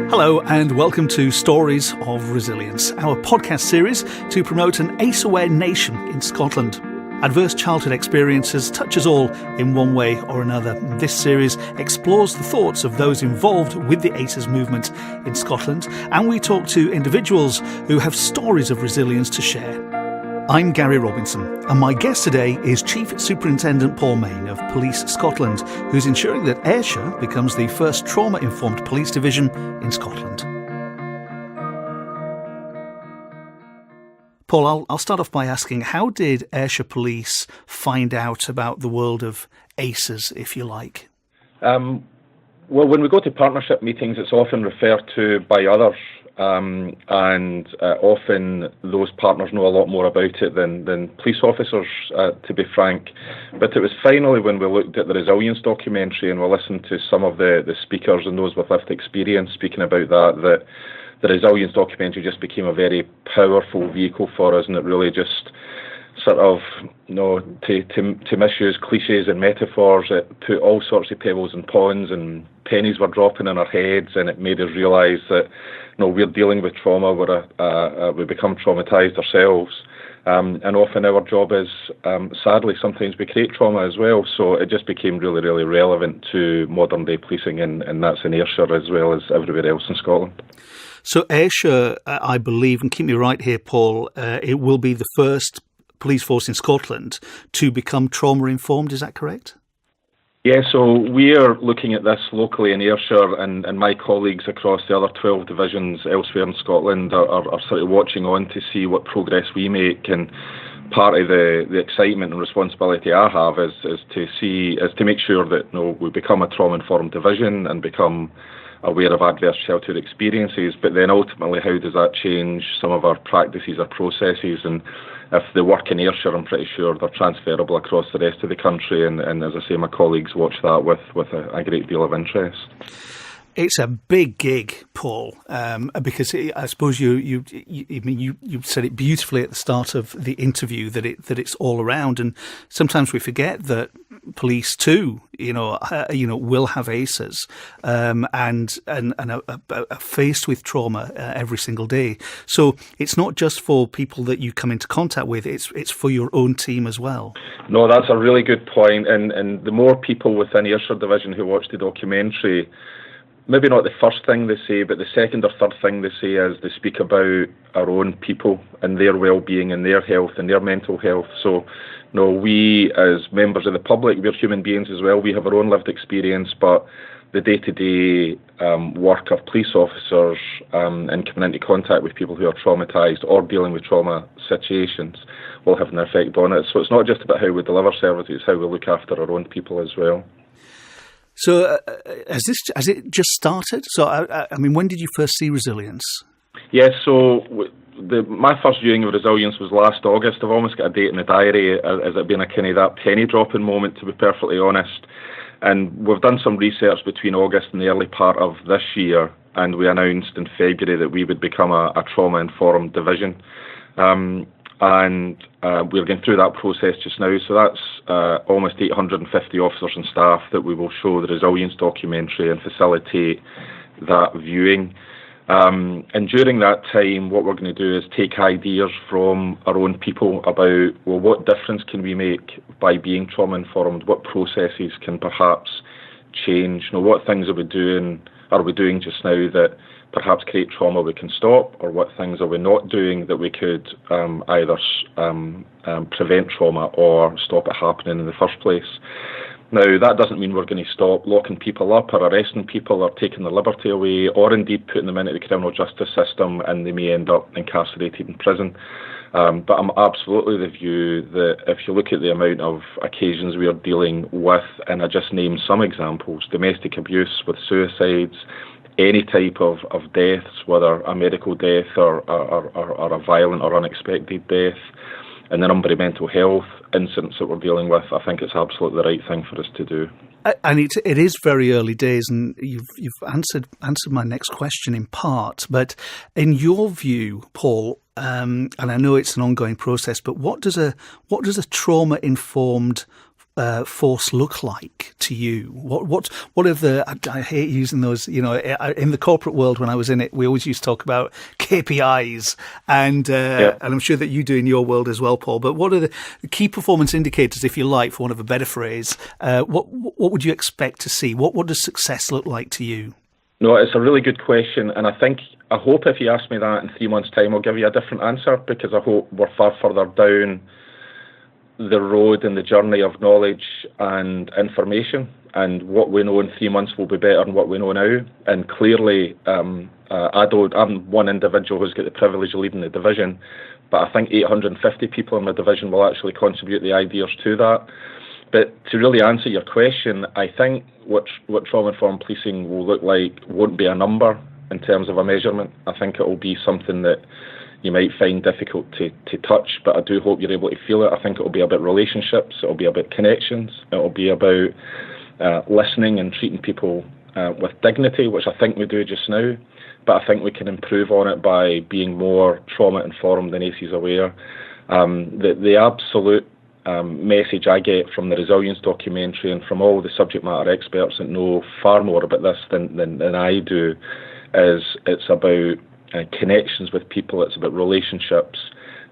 Hello and welcome to Stories of Resilience, our podcast series to promote an ACE-aware nation in Scotland. Adverse childhood experiences touch us all in one way or another. This series explores the thoughts of those involved with the ACEs movement in Scotland, and we talk to individuals who have stories of resilience to share. I'm Gary Robinson, and my guest today is Chief Superintendent Paul Main of Police Scotland, who's ensuring that Ayrshire becomes the first trauma-informed police division in Scotland. Paul, I'll start off by asking, how did Ayrshire Police find out about the world of ACEs, if you like? Well, when we go to partnership meetings, it's often referred to by others. And often those partners know a lot more about it than police officers, to be frank. But it was finally when we looked at the resilience documentary and we listened to some of the speakers and those with lived experience speaking about that the resilience documentary just became a very powerful vehicle for us, and it really just sort of, to misuse cliches and metaphors, it put all sorts of pebbles in ponds and pennies were dropping in our heads, and it made us realise that we're dealing with trauma, we become traumatised ourselves, and often our job is, sadly, sometimes we create trauma as well, so it just became really, really relevant to modern day policing, and that's in Ayrshire as well as everywhere else in Scotland. So Ayrshire, I believe, and keep me right here, Paul, it will be the first police force in Scotland to become trauma-informed, is that correct? Yeah, so we're looking at this locally in Ayrshire, and my colleagues across the other 12 divisions elsewhere in Scotland are sort of watching on to see what progress we make. And part of the excitement and responsibility I have is to make sure that we become a trauma-informed division and become aware of adverse childhood experiences. But then ultimately, how does that change some of our practices, our processes? And if they work in Ayrshire, I'm pretty sure they're transferable across the rest of the country. And as I say, my colleagues watch that with a great deal of interest. It's a big gig, Paul, because I suppose you said it beautifully at the start of the interview that it's all around, and sometimes we forget that police too, will have ACEs, and are faced with trauma every single day. So it's not just for people that you come into contact with; it's for your own team as well. No, that's a really good point, and the more people within Ayrshire Division who watch the documentary, maybe not the first thing they say, but the second or third thing they say is they speak about our own people and their well-being and their health and their mental health. So, we as members of the public, we're human beings as well. We have our own lived experience, but the day-to-day work of police officers and coming into contact with people who are traumatised or dealing with trauma situations will have an effect on it. So it's not just about how we deliver services, it's how we look after our own people as well. So has it just started? So, I mean, when did you first see resilience? Yes, so my first viewing of resilience was last August. I've almost got a date in the diary as it being a kind of that penny dropping moment, to be perfectly honest. And we've done some research between August and the early part of this year, and we announced in February that we would become a trauma-informed division. And we're going through that process just now. So that's almost 850 officers and staff that we will show the resilience documentary and facilitate that viewing. And during that time, what we're going to do is take ideas from our own people about, well, what difference can we make by being trauma-informed? What processes can perhaps change? What things are we doing just now that perhaps create trauma we can stop, or what things are we not doing that we could either prevent trauma or stop it happening in the first place. Now, that doesn't mean we're going to stop locking people up or arresting people or taking their liberty away, or indeed putting them into the criminal justice system and they may end up incarcerated in prison. But I'm absolutely of the view that if you look at the amount of occasions we are dealing with, and I just named some examples, domestic abuse with suicides, any type of deaths, whether a medical death or a violent or unexpected death, and the number of mental health incidents that we're dealing with, I think it's absolutely the right thing for us to do. And it is very early days, and you've answered my next question in part. But in your view, Paul, and I know it's an ongoing process, but what does a trauma-informed force look like to you? What are the? I hate using those. You know, in the corporate world when I was in it, we always used to talk about KPIs, and I'm sure that you do in your world as well, Paul. But what are the key performance indicators, if you like, for want of a better phrase? What would you expect to see? What does success look like to you? No, it's a really good question, and I hope if you ask me that in 3 months' time, I'll give you a different answer, because I hope we're far further down the road and the journey of knowledge and information, and what we know in 3 months will be better than what we know now. And clearly, I'm one individual who's got the privilege of leading the division, but I think 850 people in my division will actually contribute the ideas to that. But to really answer your question, I think what trauma-informed policing will look like won't be a number in terms of a measurement. I think it will be something that you might find difficult to touch, but I do hope you're able to feel it. I think it will be about relationships, it will be about connections, it will be about listening and treating people with dignity, which I think we do just now, but I think we can improve on it by being more trauma-informed and ACEs aware. The absolute message I get from the Resilience documentary and from all the subject matter experts that know far more about this than I do is it's about connections with people, it's about relationships,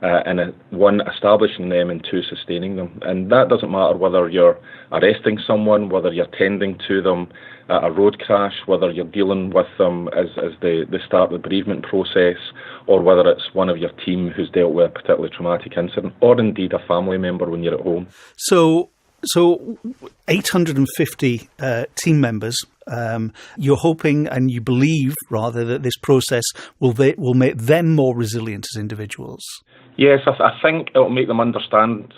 and one, establishing them, and two, sustaining them. And that doesn't matter whether you're arresting someone, whether you're tending to them at a road crash, whether you're dealing with them as they start the bereavement process, or whether it's one of your team who's dealt with a particularly traumatic incident, or indeed a family member when you're at home. So 850 team members. You're hoping, and you believe rather, that this process will make them more resilient as individuals. Yes, I think it will make them understand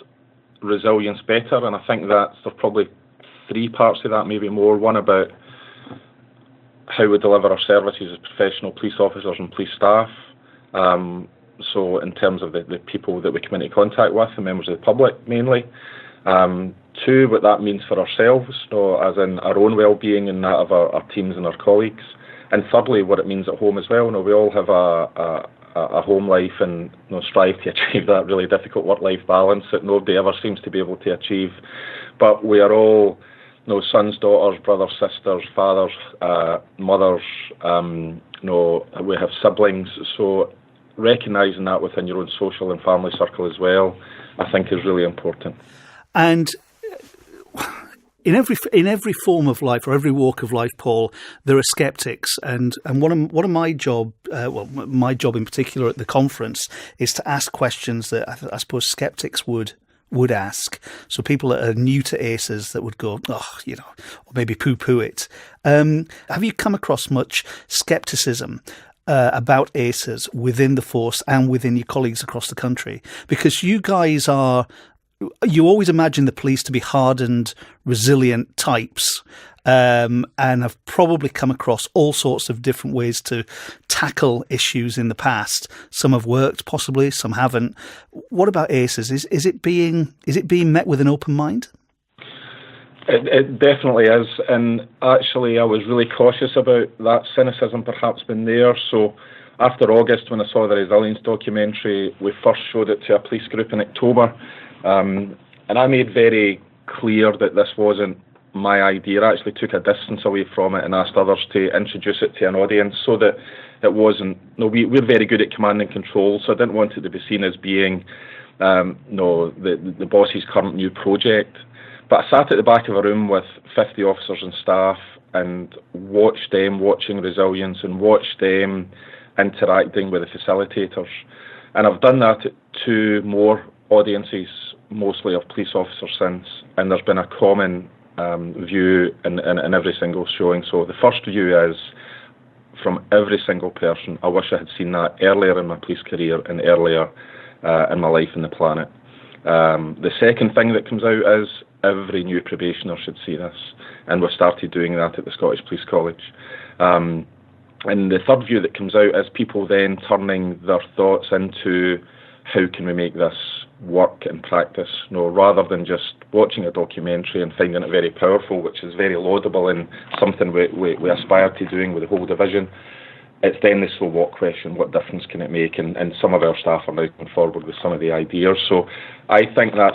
resilience better, and I think that there's probably three parts to that, maybe more. One about how we deliver our services as professional police officers and police staff. So in terms of the people that we come into contact with, the members of the public mainly. Two, what that means for ourselves, as in our own well-being and that of our teams and our colleagues. And thirdly, what it means at home as well. We all have a home life and strive to achieve that really difficult work-life balance that nobody ever seems to be able to achieve. But we are all sons, daughters, brothers, sisters, fathers, mothers, we have siblings. So recognising that within your own social and family circle as well, I think is really important. And in every form of life, or every walk of life, Paul, there are skeptics, and one of my job, my job in particular at the conference, is to ask questions that I suppose skeptics would ask. So people that are new to ACEs that would go, or maybe poo-poo it. Have you come across much skepticism about ACEs within the force and within your colleagues across the country? Because you guys you always imagine the police to be hardened, resilient types, and have probably come across all sorts of different ways to tackle issues in the past. Some have worked, possibly, some haven't. What about ACEs? Is it being met with an open mind? It definitely is, and actually I was really cautious about that cynicism perhaps being there. So after August, when I saw the Resilience documentary, we first showed it to a police group in October. And I made very clear that this wasn't my idea. I actually took a distance away from it and asked others to introduce it to an audience so that it wasn't... we're very good at command and control, so I didn't want it to be seen as being the boss's current new project. But I sat at the back of a room with 50 officers and staff and watched them watching Resilience and watched them interacting with the facilitators. And I've done that at two more audiences, mostly of police officers since, and there's been a common view in every single showing. So the first view is, from every single person, I wish I had seen that earlier in my police career and earlier in my life on the planet. The second thing that comes out is every new probationer should see this, and we've started doing that at the Scottish Police College. And the third view that comes out is people then turning their thoughts into how can we make this work in practice, rather than just watching a documentary and finding it very powerful, which is very laudable and something we aspire to doing with the whole division. it's then the so what question, what difference can it make? And some of our staff are now coming forward with some of the ideas. So I think that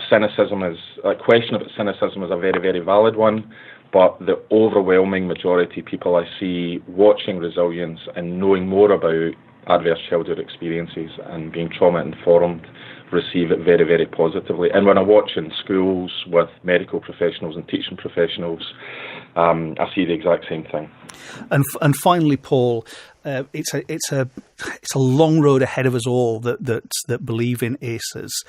question about cynicism is a very, very valid one, but the overwhelming majority of people I see watching resilience and knowing more about adverse childhood experiences and being trauma-informed receive it very, very positively. And when I watch in schools with medical professionals and teaching professionals, I see the exact same thing. And finally, Paul, it's a long road ahead of us all that believe in ACEs.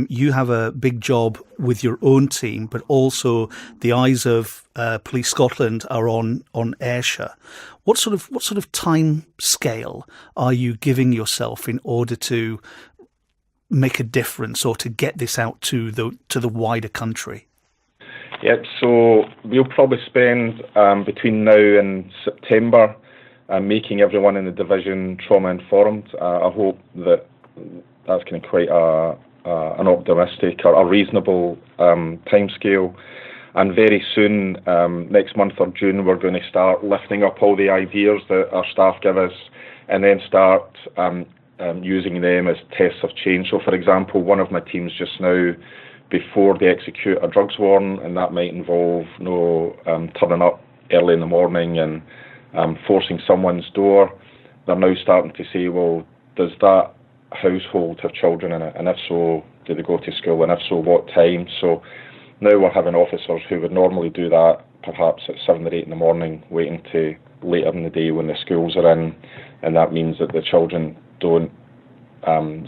You have a big job with your own team, but also the eyes of Police Scotland are on Ayrshire. What sort of time scale are you giving yourself in order to make a difference or to get this out to the wider country? Yeah, so we'll probably spend between now and September making everyone in the division trauma-informed. I hope that's kind of quite an optimistic or a reasonable timescale. And very soon, next month or June, we're going to start lifting up all the ideas that our staff give us and then start using them as tests of change. So, for example, one of my teams just now, before they execute a drugs warrant, and that might involve turning up early in the morning and forcing someone's door, they're now starting to say, well, does that household have children in it? And if so, do they go to school? And if so, what time? So now we're having officers who would normally do that perhaps at 7 or 8 in the morning, waiting to later in the day when the schools are in, and that means that the children don't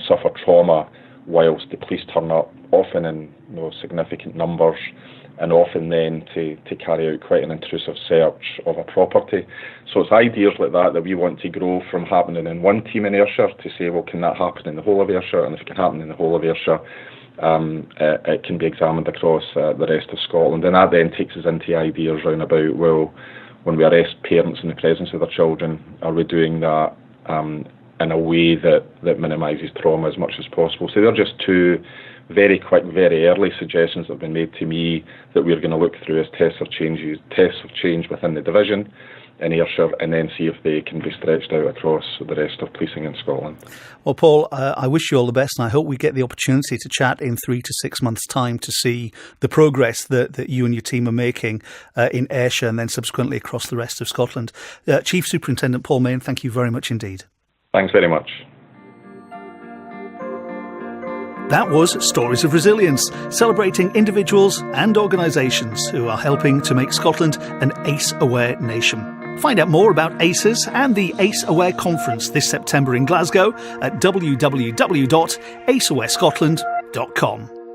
suffer trauma whilst the police turn up, often in significant numbers, and often then to carry out quite an intrusive search of a property. So it's ideas like that we want to grow from happening in one team in Ayrshire to say, well, can that happen in the whole of Ayrshire? And if it can happen in the whole of Ayrshire, it can be examined across the rest of Scotland. And that then takes us into ideas round about, well, when we arrest parents in the presence of their children, are we doing that in a way that minimises trauma as much as possible? So they're just two very quick, very early suggestions that have been made to me that we're going to look through as tests of change within the division in Ayrshire, and then see if they can be stretched out across the rest of policing in Scotland. Well, Paul, I wish you all the best, and I hope we get the opportunity to chat in 3 to 6 months' time to see the progress that you and your team are making in Ayrshire and then subsequently across the rest of Scotland. Chief Superintendent Paul Mayne, thank you very much indeed. Thanks very much. That was Stories of Resilience, celebrating individuals and organisations who are helping to make Scotland an ACE-aware nation. Find out more about ACEs and the ACE Aware Conference this September in Glasgow at www.aceawarescotland.com.